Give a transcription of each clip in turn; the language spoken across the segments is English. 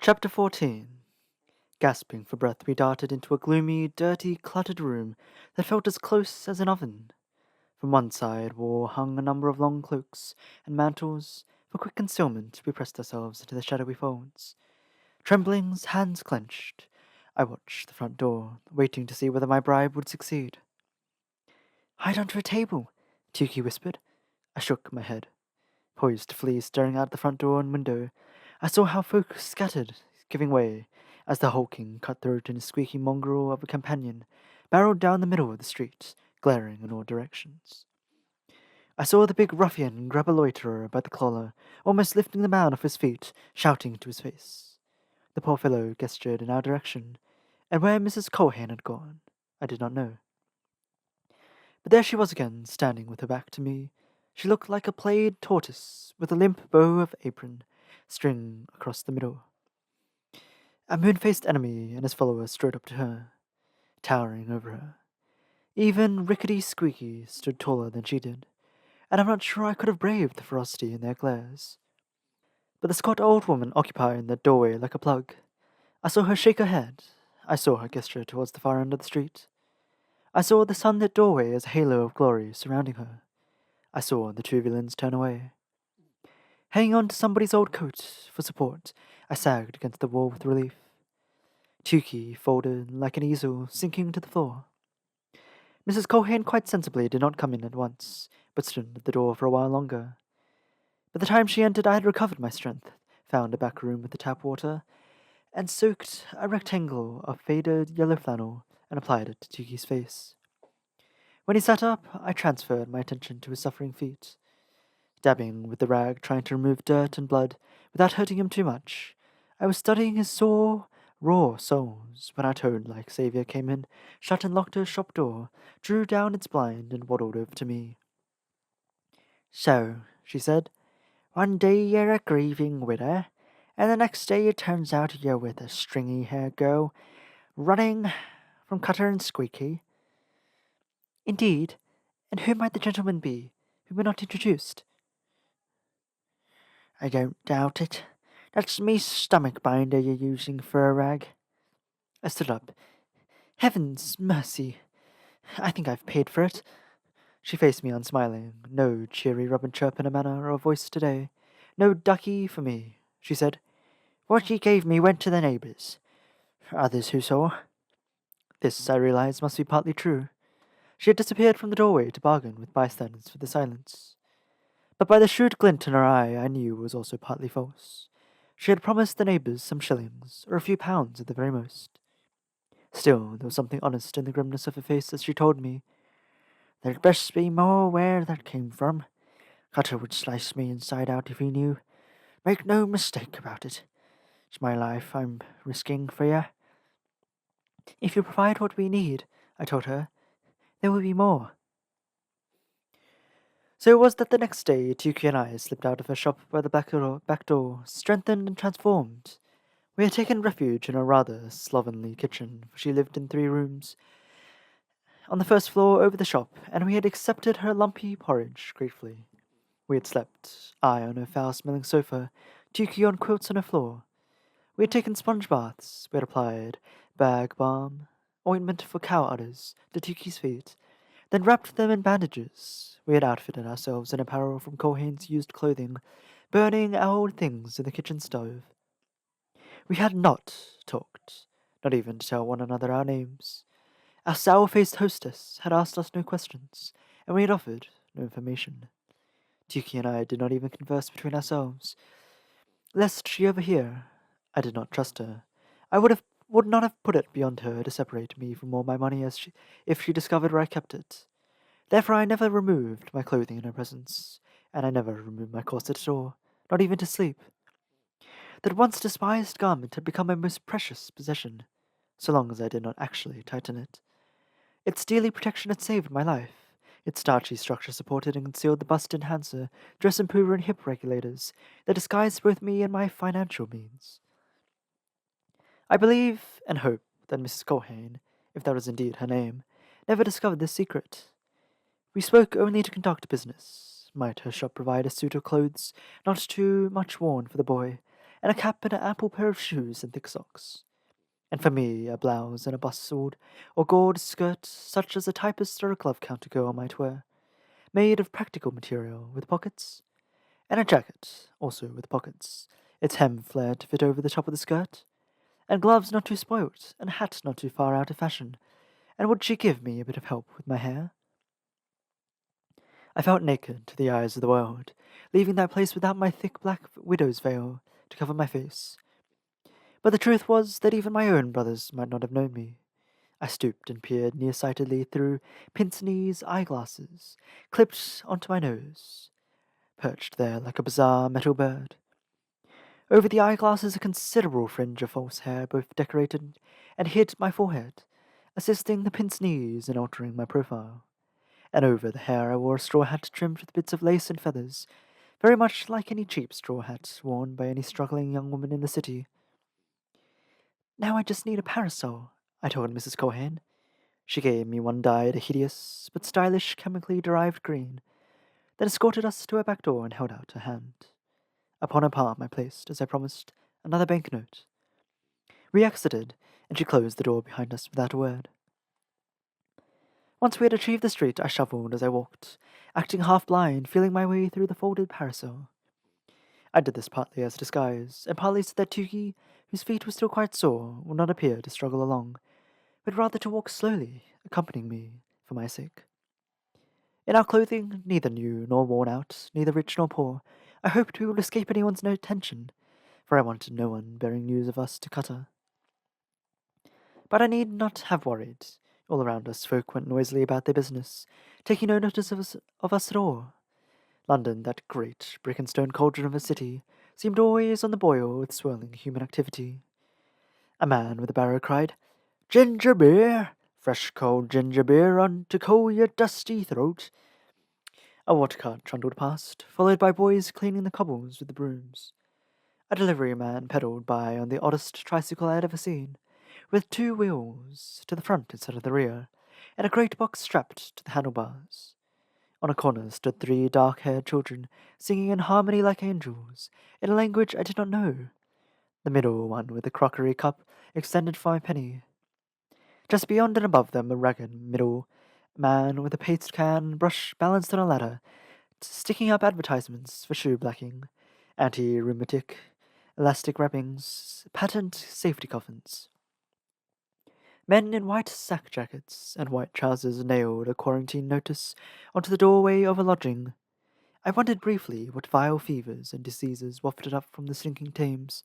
Chapter 14. Gasping for breath, we darted into a gloomy, dirty, cluttered room that felt as close as an oven. From one side wall hung a number of long cloaks and mantles. For quick concealment, we pressed ourselves into the shadowy folds. Trembling's hands clenched. I watched the front door, waiting to see whether my bribe would succeed. "Hide under a table," Tuki whispered. I shook my head. Poised to flee, staring out the front door and window, I saw how folk scattered, giving way, as the hulking cutthroat and his squeaky mongrel of a companion barreled down the middle of the street, glaring in all directions. I saw the big ruffian grab a loiterer by the collar, almost lifting the man off his feet, shouting into his face. The poor fellow gestured in our direction, and where Mrs. Colhane had gone, I did not know. But there she was again, standing with her back to me. She looked like a played tortoise, with a limp bow of apron string across the middle. A moon-faced enemy and his follower strode up to her, towering over her. Even Rickety Squeaky stood taller than she did, and I'm not sure I could have braved the ferocity in their glares. But the squat old woman occupied that doorway like a plug. I saw her shake her head. I saw her gesture towards the far end of the street. I saw the sunlit doorway as a halo of glory surrounding her. I saw the two villains turn away. Hanging on to somebody's old coat for support, I sagged against the wall with relief. Tukey folded like an easel, sinking to the floor. Mrs. Colhane quite sensibly did not come in at once, but stood at the door for a while longer. By the time she entered, I had recovered my strength, found a back room with the tap water, and soaked a rectangle of faded yellow flannel and applied it to Tukey's face. When he sat up, I transferred my attention to his suffering feet. Dabbing with the rag, trying to remove dirt and blood without hurting him too much, I was studying his sore, raw soles when our toad-like saviour came in, shut and locked her shop door, drew down its blind, and waddled over to me. "So," she said, "one day you're a grieving widow, and the next day it turns out you're with a stringy-haired girl, running from Cutter and Squeaky." "Indeed, and who might the gentleman be, who were not introduced?" "I don't doubt it. That's me stomach binder you're using for a rag." I stood up. "Heaven's mercy! I think I've paid for it." She faced me unsmiling. No cheery robin chirp in her manner or voice today. "No ducky for me," she said. "What you gave me went to the neighbours. Others who saw." This, I realized, must be partly true. She had disappeared from the doorway to bargain with bystanders for the silence. But by the shrewd glint in her eye, I knew it was also partly false. She had promised the neighbours some shillings, or a few pounds at the very most. Still, there was something honest in the grimness of her face as she told me, "There'd best be more where that came from. Cutter would slice me inside out if he knew. Make no mistake about it. It's my life I'm risking for you." "If you provide what we need," I told her, "there will be more." So it was that the next day Tukey and I slipped out of her shop by the back door, strengthened and transformed. We had taken refuge in a rather slovenly kitchen, for she lived in 3 rooms, on the first floor over the shop, and we had accepted her lumpy porridge gratefully. We had slept, I on her foul-smelling sofa, Tukey on quilts on her floor. We had taken sponge baths, we had applied bag balm, ointment for cow udders, to Tukey's feet, then wrapped them in bandages. We had outfitted ourselves in apparel from Colhane's used clothing, burning our old things in the kitchen stove. We had not talked, not even to tell one another our names. Our sour-faced hostess had asked us no questions, and we had offered no information. Tukey and I did not even converse between ourselves, lest she overhear. I did not trust her. I would not have put it beyond her to separate me from all my money if she discovered where I kept it. Therefore I never removed my clothing in her presence, and I never removed my corset at all, not even to sleep. That once despised garment had become my most precious possession, so long as I did not actually tighten it. Its steely protection had saved my life. Its starchy structure supported and concealed the bust enhancer, dress improver, and hip regulators that disguised both me and my financial means. I believe and hope that Mrs. Colhane, if that was indeed her name, never discovered this secret. We spoke only to conduct business. Might her shop provide a suit of clothes not too much worn for the boy, and a cap and an ample pair of shoes and thick socks. And for me, a blouse and a bustled or gold skirt such as a typist or a glove counter girl might wear, made of practical material with pockets, and a jacket, also with pockets, its hem flared to fit over the top of the skirt, and gloves not too spoilt, and a hat not too far out of fashion, and would she give me a bit of help with my hair? I felt naked to the eyes of the world, leaving that place without my thick black widow's veil to cover my face. But the truth was that even my own brothers might not have known me. I stooped and peered nearsightedly through pince-nez eyeglasses, clipped onto my nose, perched there like a bizarre metal bird. Over the eyeglasses a considerable fringe of false hair both decorated and hid my forehead, assisting the pince-nez in altering my profile. And over the hair I wore a straw hat trimmed with bits of lace and feathers, very much like any cheap straw hat worn by any struggling young woman in the city. "Now I just need a parasol," I told Mrs. Cohen. She gave me one dyed a hideous but stylish chemically derived green, then escorted us to her back door and held out her hand. Upon her palm I placed, as I promised, another banknote. We exited, and she closed the door behind us without a word. Once we had achieved the street, I shuffled as I walked, acting half blind, feeling my way through the folded parasol. I did this partly as a disguise, and partly so that Tuki, whose feet were still quite sore, would not appear to struggle along, but rather to walk slowly, accompanying me for my sake. In our clothing, neither new nor worn out, neither rich nor poor, I hoped we would escape anyone's attention, for I wanted no one bearing news of us to Cutter. But I need not have worried. All around us folk went noisily about their business, taking no notice of us at all. London, that great brick and stone cauldron of a city, seemed always on the boil with swirling human activity. A man with a barrow cried, "Ginger beer! Fresh cold ginger beer on to cool your dusty throat." A water cart trundled past, followed by boys cleaning the cobbles with the brooms. A delivery man pedalled by on the oddest tricycle I had ever seen, with two wheels to the front instead of the rear, and a great box strapped to the handlebars. On a corner stood three dark-haired children, singing in harmony like angels, in a language I did not know. The middle one with the crockery cup extended for my penny. Just beyond and above them a ragged middle man with a paste can and brush balanced on a ladder, sticking up advertisements for shoe blacking, anti-rheumatic, elastic wrappings, patent safety coffins. Men in white sack jackets and white trousers nailed a quarantine notice onto the doorway of a lodging. I wondered briefly what vile fevers and diseases wafted up from the sinking Thames,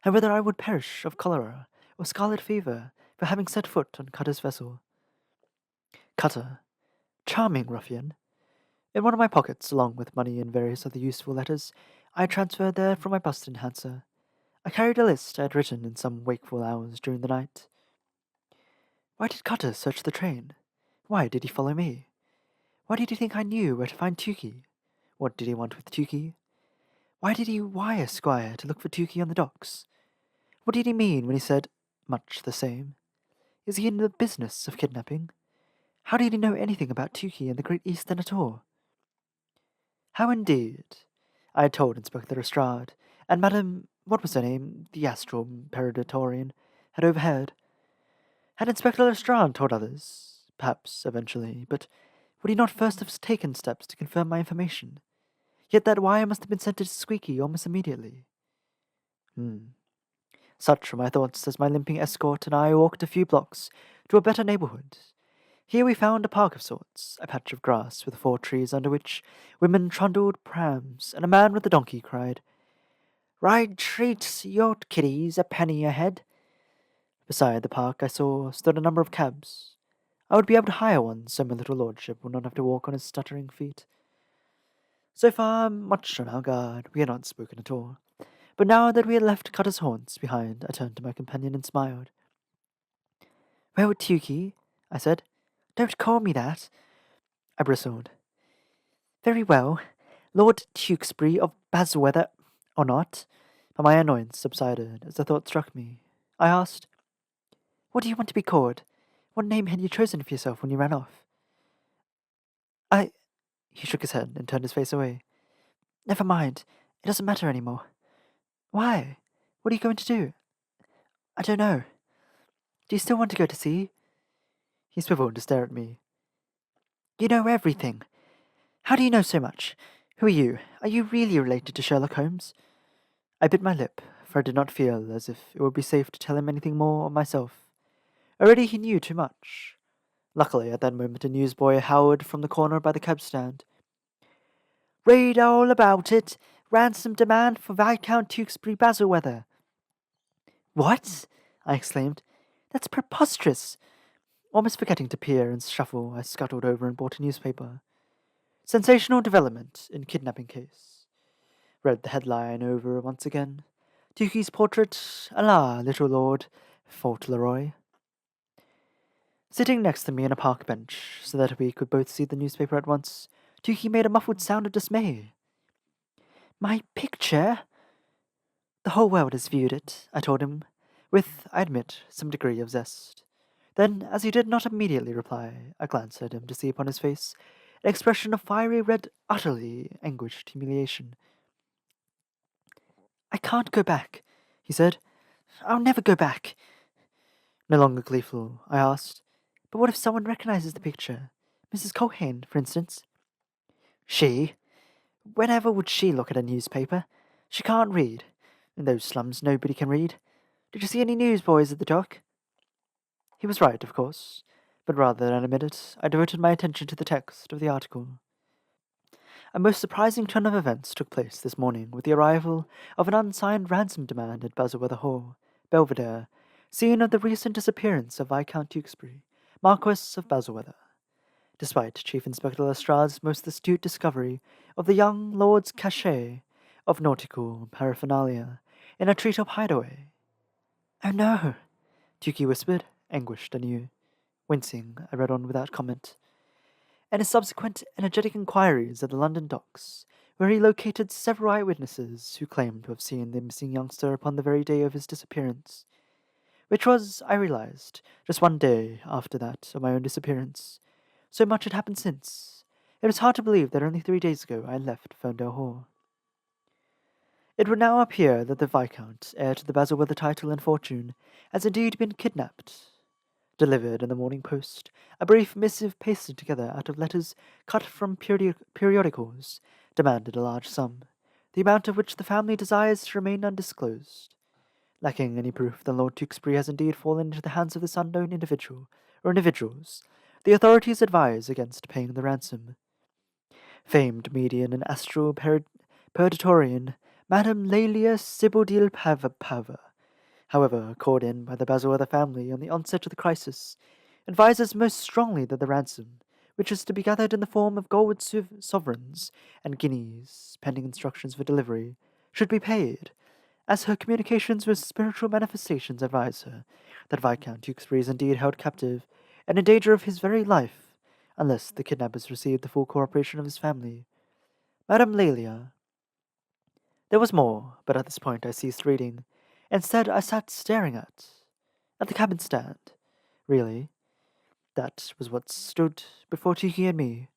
and whether I would perish of cholera or scarlet fever for having set foot on Cutter's vessel. Cutter, charming ruffian. In one of my pockets, along with money and various other useful letters, I had transferred there from my bust enhancer. I carried a list I had written in some wakeful hours during the night. Why did Cutter search the train? Why did he follow me? Why did he think I knew where to find Tukey? What did he want with Tukey? Why did he wire Squire to look for Tukey on the docks? What did he mean when he said, "much the same"? Is he in the business of kidnapping? How did he know anything about Tukey and the Great Eastern at all? How indeed? I had told Inspector Lestrade, and Madame, what was her name, the astral paradotorian, had overheard. Had Inspector Lestrade told others? Perhaps, eventually, but would he not first have taken steps to confirm my information? Yet that wire must have been sent to Squeaky almost immediately. Such were my thoughts as my limping escort and I walked a few blocks to a better neighborhood. Here we found a park of sorts, a patch of grass with 4 trees under which women trundled prams, and a man with a donkey cried, "Ride treats, yacht kiddies, a penny a head." Beside the park I saw stood a number of cabs. I would be able to hire one, so my little lordship would not have to walk on his stuttering feet. So far, much on our guard, we had not spoken at all. But now that we had left Cutter's haunts behind, I turned to my companion and smiled. "Well, Tukey," I said. "Don't call me that." I bristled. "Very well. Lord Tewkesbury of Bayswater, or not." But my annoyance subsided as the thought struck me. I asked, "What do you want to be called? What name had you chosen for yourself when you ran off?" I... He shook his head and turned his face away. "Never mind. It doesn't matter any more." "Why?" What are you going to do? I don't know. Do you still want to go to sea? He swiveled to stare at me. You know everything. How do you know so much? Who are you? Are you really related to Sherlock Holmes? I bit my lip, for I did not feel as if it would be safe to tell him anything more of myself. Already he knew too much. Luckily, at that moment, a newsboy howled from the corner by the cab stand. Read all about it. Ransom demand for Viscount Tewkesbury Basilweather. What? I exclaimed. That's preposterous. Almost forgetting to peer and shuffle, I scuttled over and bought a newspaper. Sensational development in kidnapping case. Read the headline over once again. Tukey's portrait, Allah, little lord, Fauntleroy. Sitting next to me on a park bench, so that we could both see the newspaper at once, Tukey made a muffled sound of dismay. My picture? The whole world has viewed it, I told him, with, I admit, some degree of zest. Then, as he did not immediately reply, I glanced at him to see upon his face an expression of fiery red, utterly anguished humiliation. I can't go back, he said. I'll never go back. No longer gleeful, I asked, but what if someone recognizes the picture? Mrs. Culhane, for instance? She? Whenever would she look at a newspaper? She can't read. In those slums nobody can read. Did you see any newsboys at the dock? He was right, of course, but rather than admit it, I devoted my attention to the text of the article. A most surprising turn of events took place this morning with the arrival of an unsigned ransom demand at Basilweather Hall, Belvedere, scene of the recent disappearance of Viscount Tewkesbury, Marquess of Basilweather. Despite Chief Inspector Lestrade's most astute discovery of the young lord's cachet of nautical paraphernalia in a treetop hideaway. Oh no, Tukey whispered, anguished anew. Wincing, I read on without comment. And his subsequent energetic inquiries at the London docks, where he located several eyewitnesses who claimed to have seen the missing youngster upon the very day of his disappearance, which was, I realized, just one day after that of my own disappearance. So much had happened since. It was hard to believe that only 3 days ago I had left Ferndale Hall. It would now appear that the Viscount, heir to the Basilweather title and fortune, has indeed been kidnapped. Delivered in the Morning Post, a brief missive pasted together out of letters cut from periodicals, demanded a large sum, the amount of which the family desires to remain undisclosed. Lacking any proof that Lord Tewkesbury has indeed fallen into the hands of this unknown individual, or individuals, the authorities advise against paying the ransom. Famed median and astral purgatorian, Madame Lelia Sibildil Pava, however, called in by the Basilweather family on the onset of the crisis, advises most strongly that the ransom, which is to be gathered in the form of gold sovereigns and guineas, pending instructions for delivery, should be paid, as her communications with spiritual manifestations advise her that Viscount Tewkesbury is indeed held captive and in danger of his very life, unless the kidnappers receive the full cooperation of his family. Madame Lelia. There was more, but at this point I ceased reading. Instead, I sat staring at the cabin stand. Really, that was what stood before Tukey and me.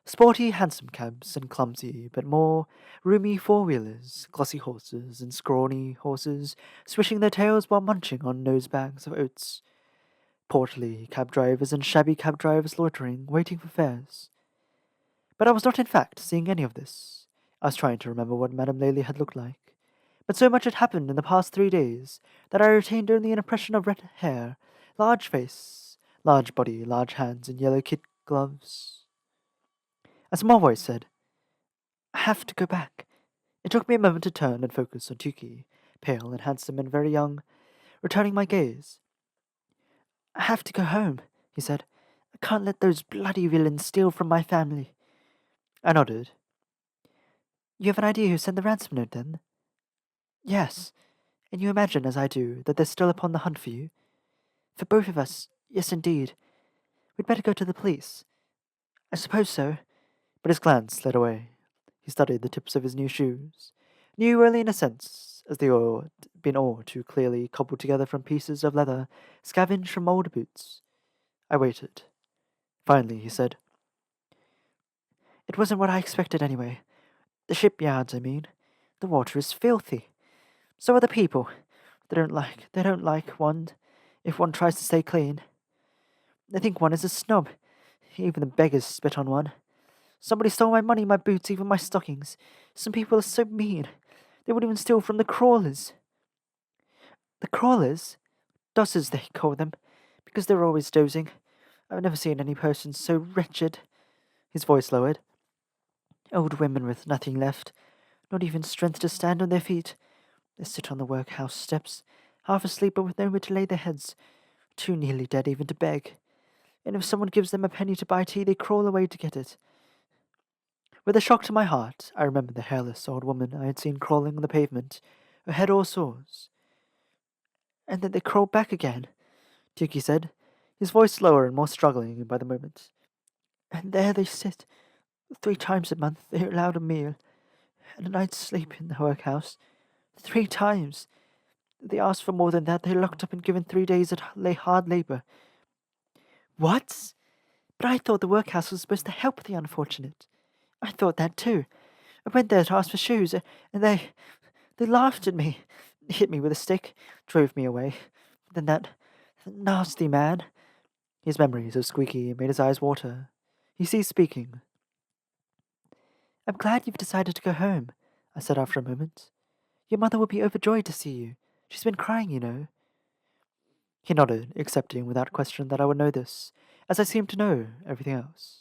Sporty hansom cabs and clumsy but more roomy four-wheelers, glossy horses and scrawny horses swishing their tails while munching on nose-bags of oats. Portly cab drivers and shabby cab drivers loitering, waiting for fares. But I was not in fact seeing any of this. I was trying to remember what Madame Lely had looked like. But so much had happened in the past 3 days that I retained only an impression of red hair, large face, large body, large hands, and yellow kid gloves. A small voice said, I have to go back. It took me a moment to turn and focus on Tukey, pale and handsome and very young, returning my gaze. I have to go home, he said. I can't let those bloody villains steal from my family. I nodded. You have an idea who sent the ransom note, then? Yes, and you imagine, as I do, that they're still upon the hunt for you? For both of us, yes indeed. We'd better go to the police. I suppose so. But his glance slid away. He studied the tips of his new shoes. New only in a sense, as they had been all too clearly cobbled together from pieces of leather scavenged from old boots. I waited. Finally, he said, It wasn't what I expected anyway. The shipyards, I mean. The water is filthy. So are the people. They don't like one if one tries to stay clean. They think one is a snob. Even the beggars spit on one. Somebody stole my money, my boots, even my stockings. Some people are so mean. They would even steal from the crawlers. The crawlers? Dossers, they call them, because they're always dozing. I've never seen any person so wretched. His voice lowered. Old women with nothing left, not even strength to stand on their feet. They sit on the workhouse steps, half asleep but with nowhere to lay their heads, too nearly dead even to beg. And if someone gives them a penny to buy tea, they crawl away to get it. With a shock to my heart, I remembered the hairless old woman I had seen crawling on the pavement, her head all sores. And then they crawled back again, Tukey said, his voice lower and more struggling by the moment. And there they sit. 3 times a month they're allowed a meal, and a night's sleep in the workhouse. 3 times. They ask for more than that. They're locked up and given 3 days at hard labor. What? But I thought the workhouse was supposed to help the unfortunate. I thought that too. I went there to ask for shoes, and they laughed at me, hit me with a stick, drove me away. Then that nasty man. His memories of Squeaky made his eyes water. He ceased speaking. I'm glad you've decided to go home, I said after a moment. Your mother will be overjoyed to see you. She's been crying, you know. He nodded, accepting without question that I would know this, as I seemed to know everything else.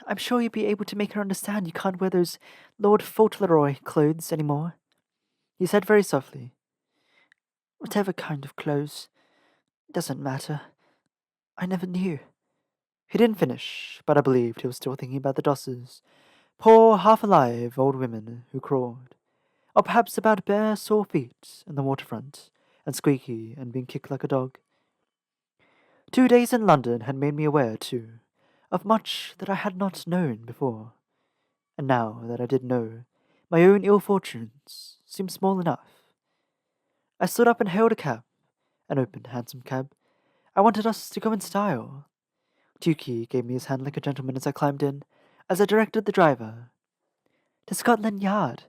I'm sure you'll be able to make her understand you can't wear those Lord Fauntleroy clothes any more, he said very softly. Whatever kind of clothes. It doesn't matter. I never knew. He didn't finish, but I believed he was still thinking about the Dosses, poor half-alive old women who crawled, or perhaps about bare, sore feet in the waterfront, and Squeaky and being kicked like a dog. 2 days in London had made me aware, too, of much that I had not known before, and now that I did know, my own ill fortunes seemed small enough. I stood up and hailed a cab, an open, handsome cab. I wanted us to go in style. Tukey gave me his hand like a gentleman as I climbed in, as I directed the driver. To Scotland Yard,